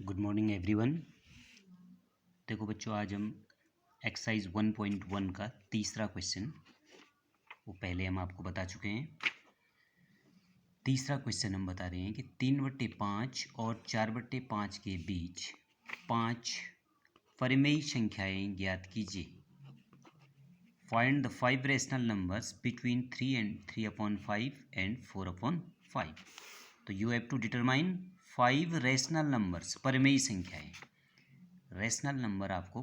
Good morning everyone. देखो बच्चों, आज हम एक्सरसाइज 1.1 का तीसरा क्वेश्चन, वो पहले हम आपको बता चुके हैं। तीसरा क्वेश्चन हम बता रहे हैं कि 3/5 और 4/5 के बीच 5 परिमेय संख्याएं ज्ञात कीजिए। Find the 5 rational numbers between 3/5 and 4/5। तो you have to determine 5 rational numbers, परिमेय संख्याएं। रेशनल नंबर आपको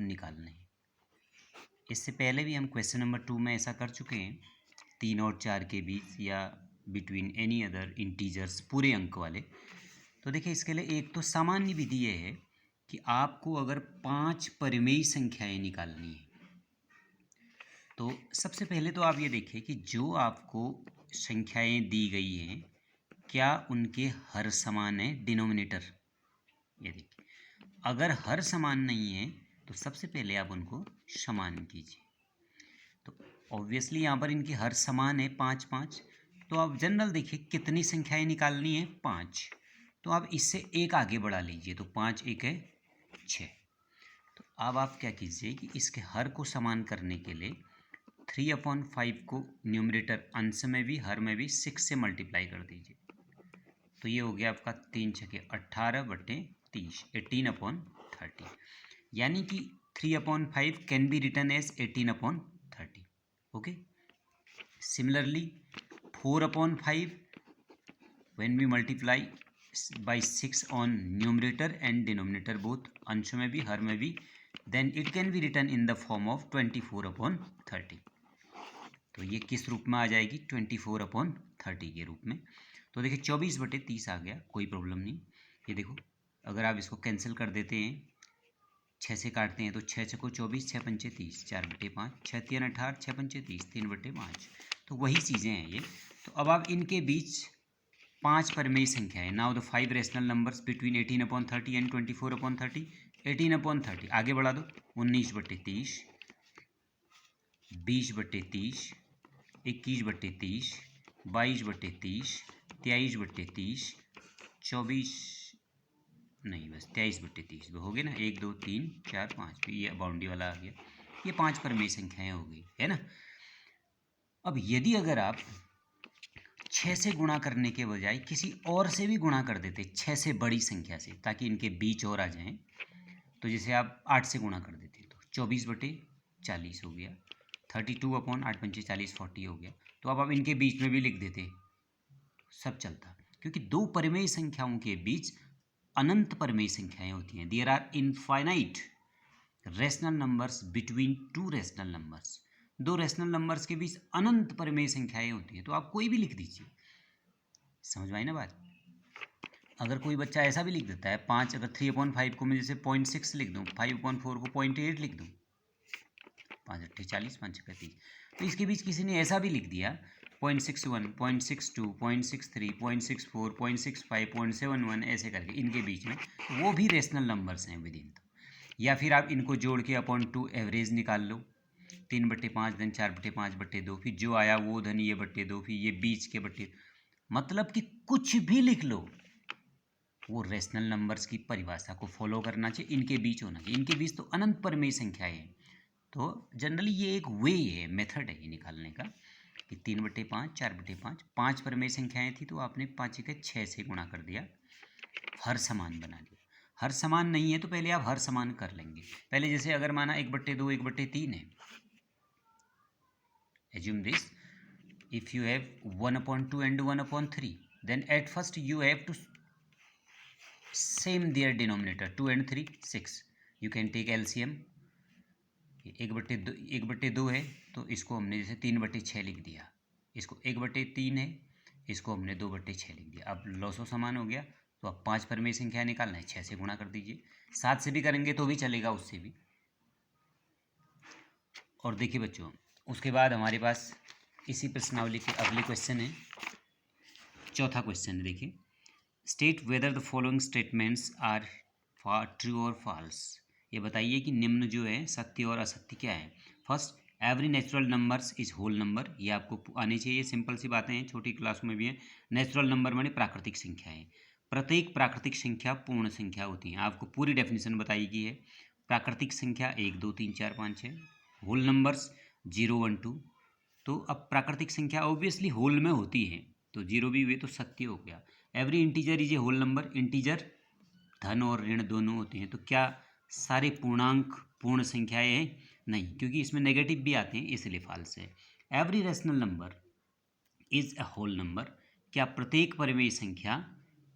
निकालने हैं। इससे पहले भी हम क्वेश्चन नंबर 2 में ऐसा कर चुके हैं, 3 और 4 के बीच या बिटवीन एनी अदर इंटीजर्स, पूरे अंक वाले। तो देखिए, इसके लिए एक तो सामान्य विधि ये है कि आपको अगर 5 परिमेय संख्याएं निकालनी है तो सबसे पहले तो आप ये देखिए कि जो आपको संख्याएं दी गई हैं क्या उनके हर समान है डिनोमिनेटर। ये देखिए, अगर हर समान नहीं है तो सबसे पहले आप उनको समान कीजिए। तो ऑब्वियसली यहाँ पर इनके हर समान है 5 5। तो आप जनरल देखिए कितनी संख्याएं निकालनी है, 5। तो आप इससे एक आगे बढ़ा लीजिए, तो 5 1 है 6। तो अब आप क्या कीजिए कि इसके हर को समान करने के लिए 3/5 को न्यूमरेटर अंश में भी हर में भी 6 से मल्टीप्लाई कर दीजिए। तो ये हो गया आपका 3 छके 18/30, 18/30। यानी कि 3/5 can be written as 18/30। Okay. Similarly 4/5 when we multiply by 6 on numerator and denominator both, अंश में भी हर में भी, then it can be written in the form of 24/30। तो ये किस रूप में आ जाएगी, 24/30 के रूप में। तो देखिए 24/30 आ गया, कोई प्रॉब्लम नहीं। ये देखो, अगर आप इसको कैंसिल कर देते हैं, 6 से काटते हैं तो 6 छको 24, 6 पंचे 30, 4/5, 6 3 18, 6 पंचे 30, 3/5। तो वही चीज़ें हैं ये। तो अब आप इनके बीच 5 परिमेय संख्याएं। Now the 5 rational numbers between 18/30 and 24/30। 18/30 आगे बढ़ा दो, 19/30, 20/30, 21/30, 22/30, 23/30, 24 नहीं, बस 23/30 हो गए ना। 1 2 3 4 5, ये बाउंड्री वाला आ गया। ये 5 परिमेय संख्याएं हो गई है ना। अब यदि अगर आप 6 से गुणा करने के बजाय किसी और से भी गुणा कर देते, 6 से बड़ी संख्या से, ताकि इनके बीच और आ जाएं, तो जैसे आप 8 से गुणा कर देते तो 24/40 हो गया। 32/8 × 40 हो गया। तो अब आप इनके बीच में भी लिख देते, सब चलता, क्योंकि दो परिमेय संख्याओं के बीच अनंत परिमेय संख्याएं होती हैं। There are infinite rational numbers between two rational numbers. दो रेशनल नंबर्स के बीच अनंत परिमेय संख्याएं होती हैं। तो आप कोई भी लिख दीजिए, समझ में आई ना बात। अगर कोई बच्चा ऐसा भी लिख देता है 5, अगर 3/5 को मैं जैसे 0.6 लिख दूँ, 5/4 को 0.8 लिख दूँ, 5 8 40, 5 6 30। तो इसके बीच किसी ने ऐसा भी लिख दिया 0.61, 0.62, 0.63, 0.64, 0.65, 0.71, ऐसे करके इनके बीच में, वो भी रेशनल नंबर्स हैं विद इन। या फिर आप इनको जोड़ के अपॉन 2 एवरेज निकाल लो, 3/5 धन 4/5/2, फिर जो आया वो धन ये बट्टे 2, फिर ये बीच के बट्टे, मतलब कि कुछ भी लिख लो, वो रेशनल नंबर्स की परिभाषा को फॉलो करना चाहिए। इनके बीच होना चाहिए, इनके बीच तो अनंत परिमेय संख्याएं हैं। तो जनरली ये एक वे है, मेथड है ये निकालने का, कि 3/5, 4/5, 5 परिमेय संख्याएं थी तो आपने 5 के 6 से गुणा कर दिया, हर समान बना दिया। हर समान नहीं है तो पहले आप हर समान कर लेंगे। पहले जैसे अगर माना 1/2, 1/3 है, assume this, if you have 1/2 and 1/3, then at first you have to same their denominator, 2 and 3 6, you can take LCM। 1/2 है तो इसको हमने जैसे 3/6 लिख दिया, इसको 1/3 है, इसको हमने 2/6 लिख दिया। अब लॉसो समान हो गया। तो अब 5 परिमेय संख्या निकालना है, 6 से गुणा कर दीजिए, 7 से भी करेंगे तो भी चलेगा, उससे भी। और देखिए बच्चों, उसके बाद हमारे पास इसी प्रश्नावली के अगले क्वेश्चन है, चौथा क्वेश्चन। देखिए, state whether the following statements are true और फॉल्स। ये बताइए कि निम्न जो है सत्य और असत्य क्या है। First, every natural numbers is whole number. ये आपको आनी चाहिए, सिंपल सी बातें हैं, छोटी क्लास में भी हैं। नेचुरल नंबर माने प्राकृतिक संख्याएं। प्रत्येक प्राकृतिक संख्या पूर्ण संख्या होती है। आपको पूरी डेफिनेशन बताई गई है। प्राकृतिक संख्या 1 2 3 4 5 6, होल नंबर्स 0 1 2। तो अब प्राकृतिक संख्या ऑब्वियसली होल में होती है, तो 0 भी हुए तो सत्य हो गया। Every integer is a whole number. Integer धन और ऋण दोनों होते हैं, तो क्या सारे पूर्णांक पूर्ण संख्याएं हैं? नहीं, क्योंकि इसमें नेगेटिव भी आते हैं, इसलिए फॉल्स है। Every rational number is a whole number. क्या प्रत्येक परिमेय संख्या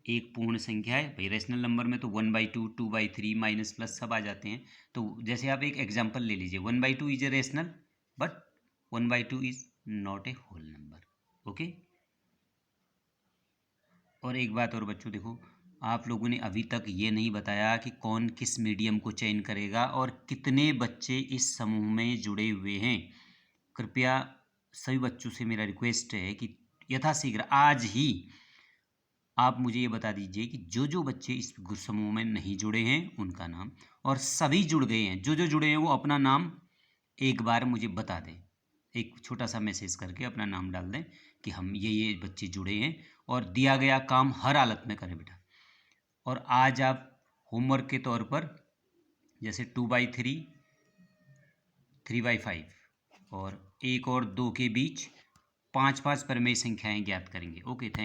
एक पूर्ण संख्या है? भाई रेशनल नंबर में तो 1/2 2/3 माइनस प्लस सब आ जाते हैं। तो जैसे आप एक एग्जांपल ले लीजिए, 1/2 is a rational, but 1/2 is not a whole number. Okay. और एक बात और बच्चों, देखो आप लोगों ने अभी तक ये नहीं बताया कि कौन किस मीडियम को चयन करेगा और कितने बच्चे इस समूह में जुड़े हुए हैं। कृपया सभी बच्चों से मेरा रिक्वेस्ट है कि यथाशीघ्र आज ही आप मुझे ये बता दीजिए कि जो जो बच्चे इस समूह में नहीं जुड़े हैं उनका नाम, और सभी जुड़ गए हैं जो जो जुड़े हैं वो अपना नाम एक बार मुझे बता दें। एक छोटा सा मैसेज करके अपना नाम डाल दें कि हम ये बच्चे जुड़े हैं, और दिया गया काम हर हालत में करें बेटा। और आज आप होमवर्क के तौर पर जैसे 2/3 3/5 और 1 और 2 के बीच 5 परिमेय संख्याएं ज्ञात करेंगे। Okay, thank